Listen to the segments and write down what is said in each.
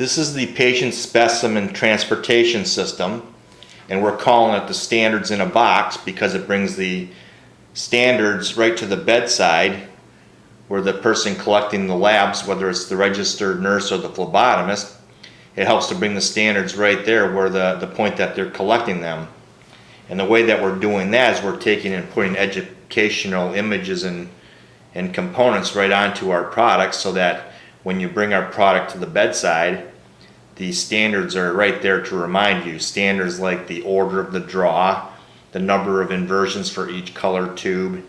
This is the patient specimen transportation system, and we're calling it the standards in a box because it brings the standards right to the bedside where the person collecting the labs, whether it's the registered nurse or the phlebotomist, it helps to bring the standards right there where the point that they're collecting them. And the way that we're doing that is we're taking and putting educational images and components right onto our products so that when you bring our product to the bedside, the standards are right there to remind you. Standards like the order of the draw, the number of inversions for each color tube,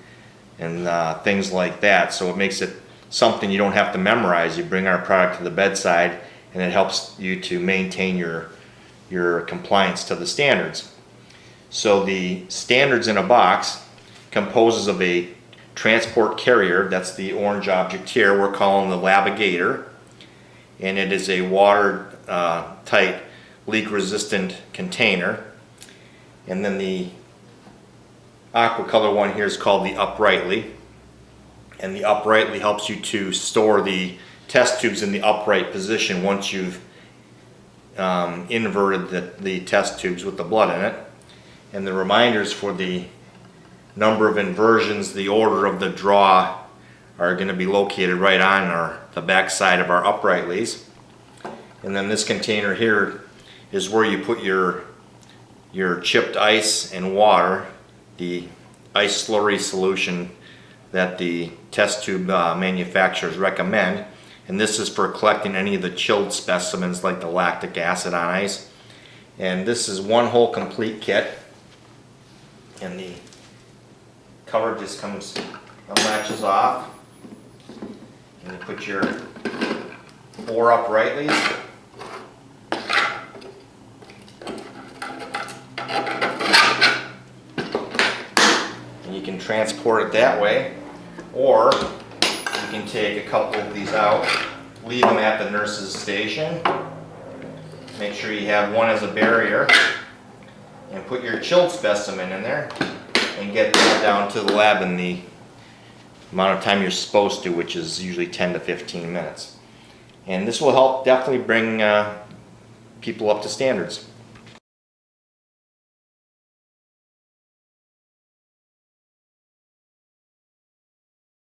and things like that. So it makes it something you don't have to memorize. You bring our product to the bedside and it helps you to maintain your compliance to the standards. So the standards in a box composes of a transport carrier. That's the orange object here. We're calling the Labigator, and it is a water tight leak resistant container. And then the aqua color one here is called the Uprightly, and the Uprightly helps you to store the test tubes in the upright position once you've inverted the test tubes with the blood in it. And the reminders for the number of inversions, the order of the draw, are going to be located right on the back side of our Uprightlys. And then this container here is where you put your chipped ice and water, the ice slurry solution that the test tube manufacturers recommend. And this is for collecting any of the chilled specimens like the lactic acid on ice. And this is one whole complete kit, and the cover just comes and latches off, and you put your 4 Uprightlys. And you can transport it that way, or you can take a couple of these out, leave them at the nurse's station, make sure you have one as a barrier, and put your chilled specimen in there and get that down to the lab in the amount of time you're supposed to, which is usually 10 to 15 minutes. And this will help definitely bring people up to standards.